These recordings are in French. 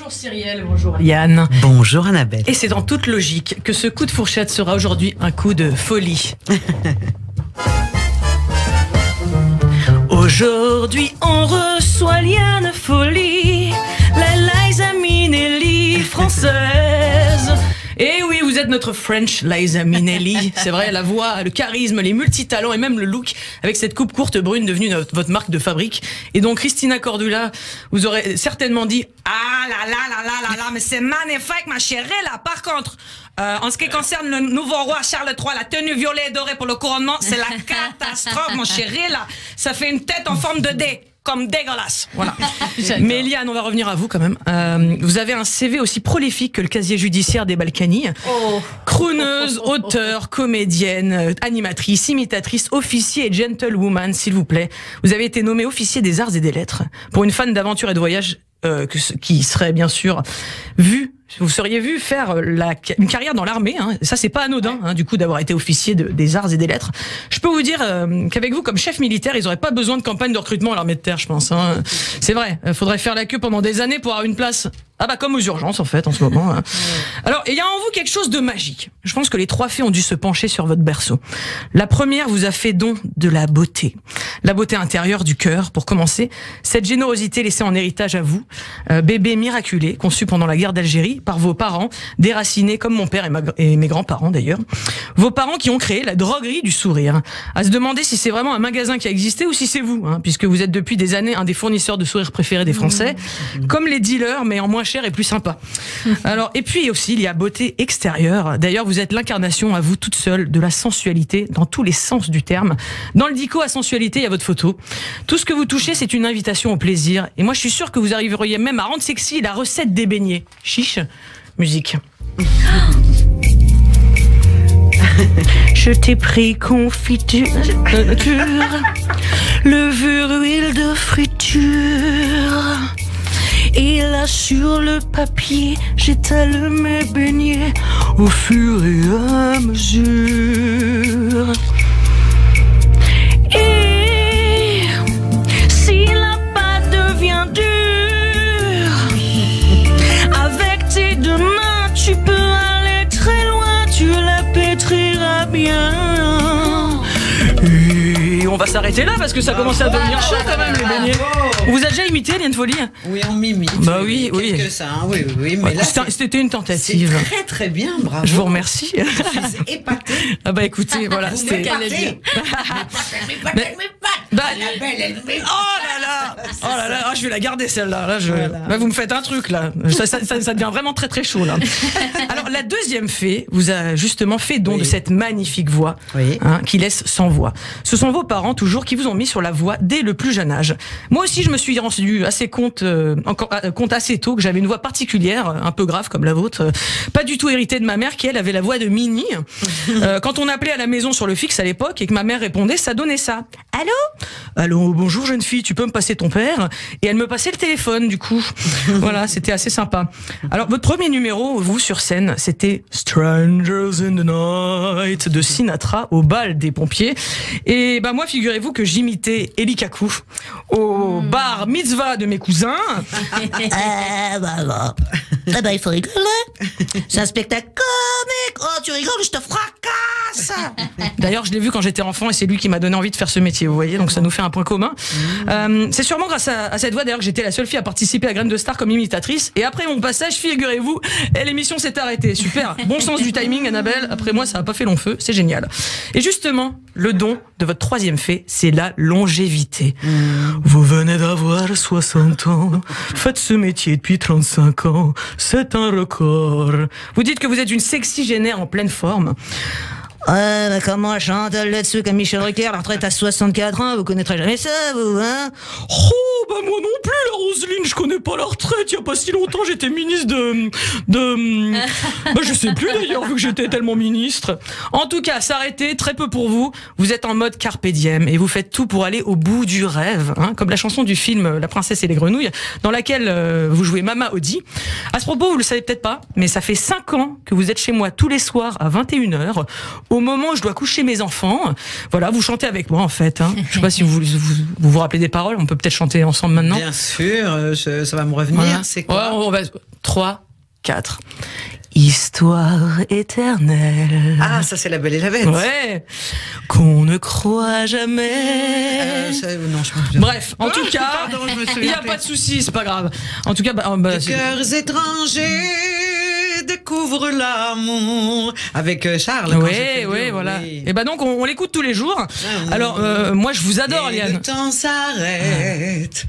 Bonjour Cyrielle, bonjour Yann. Bonjour Annabelle. Et c'est en toute logique que ce coup de fourchette sera aujourd'hui un coup de folie. Aujourd'hui on reçoit Liane Folie, la Liza Minnelli française. Et oui, vous êtes notre French Liza Minnelli. C'est vrai, la voix, le charisme, les multitalents et même le look avec cette coupe courte brune devenue votre marque de fabrique. Et donc Christina Cordula, vous aurez certainement dit « Ah là là là là là là, mais c'est magnifique ma chérie là. Par contre, en ce qui concerne le nouveau roi Charles III, la tenue violet et dorée pour le couronnement, c'est la catastrophe mon chéri là. Ça fait une tête en forme de D. Comme dégueulasse. Voilà. Mais Liane, on va revenir à vous quand même. Vous avez un CV aussi prolifique que le casier judiciaire des Balkany. Oh. Crooneuse, auteure, comédienne, animatrice, imitatrice, officier et gentlewoman, s'il vous plaît. Vous avez été nommée officier des arts et des lettres pour une fan d'aventure et de voyage qui serait bien sûr vous seriez vu faire une carrière dans l'armée, hein. Ça c'est pas anodin, hein, du coup d'avoir été officier des arts et des lettres. Je peux vous dire qu'avec vous comme chef militaire, ils auraient pas besoin de campagne de recrutement à l'armée de terre, je pense, hein. C'est vrai, faudrait faire la queue pendant des années pour avoir une place. Ah bah comme aux urgences en fait en ce moment, hein. Alors il y a en vous quelque chose de magique. Je pense que les trois fées ont dû se pencher sur votre berceau. La première vous a fait don de la beauté intérieure du cœur pour commencer. Cette générosité laissée en héritage à vous, bébé miraculé conçu pendant la guerre d'Algérie par vos parents, déracinés comme mon père et mes grands-parents d'ailleurs. Vos parents qui ont créé la droguerie du sourire. À se demander si c'est vraiment un magasin qui a existé ou si c'est vous, hein, puisque vous êtes depuis des années un des fournisseurs de sourires préférés des Français, comme les dealers mais en moins cher et plus sympa. Alors, et puis aussi, il y a beauté extérieure. D'ailleurs, vous êtes l'incarnation à vous toute seule de la sensualité dans tous les sens du terme. Dans le dico à sensualité, il y a votre photo. Tout ce que vous touchez, c'est une invitation au plaisir. Et moi, je suis sûre que vous arriveriez même à rendre sexy la recette des beignets. Chiche, musique. Je t'ai pris confiture, levure, huile de friture. Et là sur le papier, j'étale mes beignets au fur et à mesure. Et si la pâte devient dure, avec tes deux mains, tu peux aller très loin, tu la pétriras bien. Et on va s'arrêter là parce que ça commence à devenir chaud quand même les beignets. On vous a déjà imité Liane Folie? Oui, on m'imite. Bah oui, oui. Que ça, hein. Oui, mais là c'était une tentative. C'est très très bien, bravo. Je vous remercie. Je suis épatée. Ah bah écoutez, voilà, c'était. Oh là là, je vais la garder celle-là. Là, vous me faites un truc là. Ça devient vraiment très très chaud là. Alors la deuxième fée vous a justement fait don de cette magnifique voix, hein, qui laisse sans voix. Ce sont vos parents toujours qui vous ont mis sur la voie dès le plus jeune âge. Moi aussi je me suis rendu assez compte assez tôt que j'avais une voix particulière, un peu grave comme la vôtre, pas du tout héritée de ma mère qui elle avait la voix de Minnie. Quand on appelait à la maison sur le fixe à l'époque et que ma mère répondait, ça donnait ça. Allô? Allô, bonjour jeune fille, tu peux me passer ton père? Et elle me passait le téléphone du coup. Voilà, c'était assez sympa. Alors votre premier numéro, vous sur scène, c'était Strangers in the Night de Sinatra au bal des pompiers. Et bah moi figurez-vous que j'imitais Eli Kaku au bar mitzvah de mes cousins. Bah, il faut rigoler. C'est un spectacle comique. Oh, tu rigoles, je te fracasse. D'ailleurs, je l'ai vu quand j'étais enfant et c'est lui qui m'a donné envie de faire ce métier, vous voyez, donc ça nous fait un point commun. C'est sûrement grâce à cette voix d'ailleurs que j'étais la seule fille à participer à Graines de Star comme imitatrice. Et après mon passage, figurez-vous, l'émission s'est arrêtée. Super, bon sens du timing, Annabelle. Après moi, ça n'a pas fait long feu, c'est génial. Et justement, le don de votre troisième fée, c'est la longévité. Vous venez d'avoir 60 ans, faites ce métier depuis 35 ans, c'est un record. Vous dites que vous êtes une sexygénaire en pleine forme. Ouais, bah comment Chantal là-dessus comme Michel Drucker, la retraite à 64 ans, vous connaîtrez jamais ça, vous, hein? Oh, bah moi non plus, la Roselyne, je connais pas la retraite, il y a pas si longtemps, j'étais ministre bah je sais plus d'ailleurs, vu que j'étais tellement ministre. En tout cas, s'arrêter, très peu pour vous, vous êtes en mode carpe diem, et vous faites tout pour aller au bout du rêve, hein, comme la chanson du film La Princesse et les Grenouilles, dans laquelle vous jouez Mama Audi. À ce propos, vous le savez peut-être pas, mais ça fait 5 ans que vous êtes chez moi tous les soirs à 21h, au moment où je dois coucher mes enfants. Voilà, vous chantez avec moi en fait. Hein. Je sais pas si vous rappelez des paroles. On peut peut-être chanter ensemble maintenant. Bien sûr, ça va me revenir. Voilà. C'est quoi? On va 3, 4. Histoire éternelle. Ah, ça c'est La Belle et la Bête. Ouais. Qu'on ne croit jamais. Non, Bref, en tout cas, Pardon, je me il souviens n'y a plus. pas de souci, c'est pas grave. En tout cas, De cœurs étrangers découvre l'amour avec Charles. Oui, voilà. Et ben donc on l'écoute tous les jours. Alors moi je vous adore, et Liane. le temps s'arrête.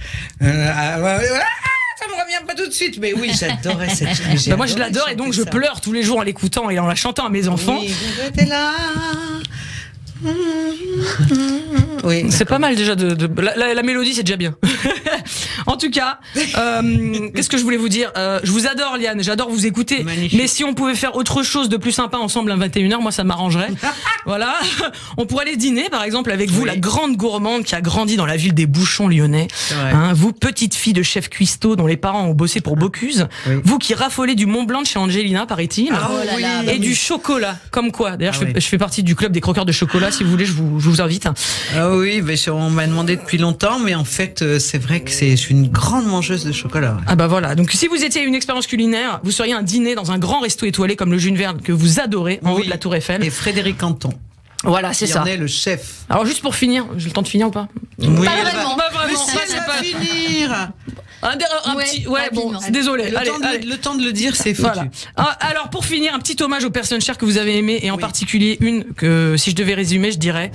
Ça me revient pas tout de suite, mais oui, j'adorais cette chanson. Bah moi je l'adore et donc je pleure tous les jours en l'écoutant et en la chantant à mes enfants. Oui, vous étiez là. Oui, C'est pas mal déjà la mélodie, c'est déjà bien. En tout cas, qu'est-ce que je voulais vous dire, je vous adore, Liane, j'adore vous écouter. Magnifique. Mais si on pouvait faire autre chose de plus sympa ensemble à 21h, moi ça m'arrangerait. Voilà, on pourrait aller dîner par exemple avec vous, Oui. la grande gourmande qui a grandi dans la ville des Bouchons lyonnais. vrai. Hein, vous, petite fille de chef cuistot dont les parents ont bossé pour Bocuse. Oui. Vous qui raffolez du Mont Blanc de chez Angelina, paraît-il. Ah, Oh là là, oui. bah Et du chocolat, comme quoi. D'ailleurs, Ah oui. je fais partie du club des croqueurs de chocolat. Si vous voulez, je vous invite. Ah oui, mais on m'a demandé depuis longtemps, mais en fait, c'est vrai que je suis une grande mangeuse de chocolat. Ouais. Ah bah voilà. Donc si vous étiez une expérience culinaire, vous seriez un dîner dans un grand resto étoilé comme le Jules Verne que vous adorez en haut de la Tour Eiffel. Et Frédéric Canton. Voilà, c'est Il ça. en est le chef. Alors juste pour finir, j'ai le temps de finir ou pas? Oui, Pas elle va- vraiment. Pas vraiment. Mais si, ça, elle c'est va pas- finir. Un Ouais, petit. Ouais, bon, rapidement. désolé. Le, Allez, temps allez. le temps de le dire, c'est foutu. Voilà. Alors pour finir, un petit hommage aux personnes chères que vous avez aimées et en Oui. particulier une que si je devais résumer, je dirais.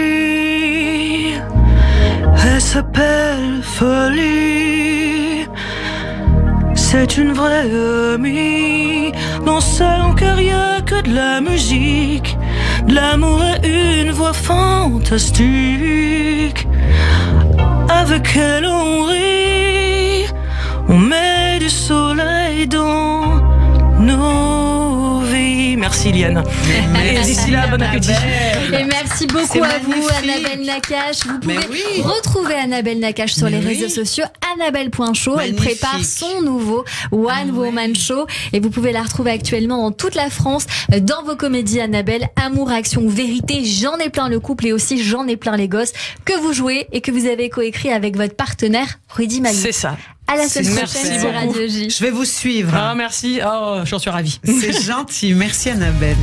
Folie, elle s'appelle Folie. C'est une vraie amie, dans son cœur y a que de la musique, de l'amour et une voix fantastique. Avec elle on rit, on met du soleil dans nos vies. Merci Liane. Et d'ici là, bon appétit. Et merci beaucoup C'est à vous, magnifique. Annabelle Nakache. Vous Mais pouvez oui. retrouver Annabelle Nakache sur les Mais réseaux oui. sociaux. Annabelle.show. Elle Magnifique. prépare son nouveau One Woman Show. Et vous pouvez la retrouver actuellement dans toute la France, dans vos comédies Annabelle. Amour, action, vérité. J'en ai plein le couple et aussi j'en ai plein les gosses que vous jouez et que vous avez coécrit avec votre partenaire Rudy Mali. C'est ça. À la semaine Merci prochaine sur beaucoup. Radio J. Je vais vous suivre. Ah merci. Oh, j'en suis ravie. C'est gentil. Merci Annabelle.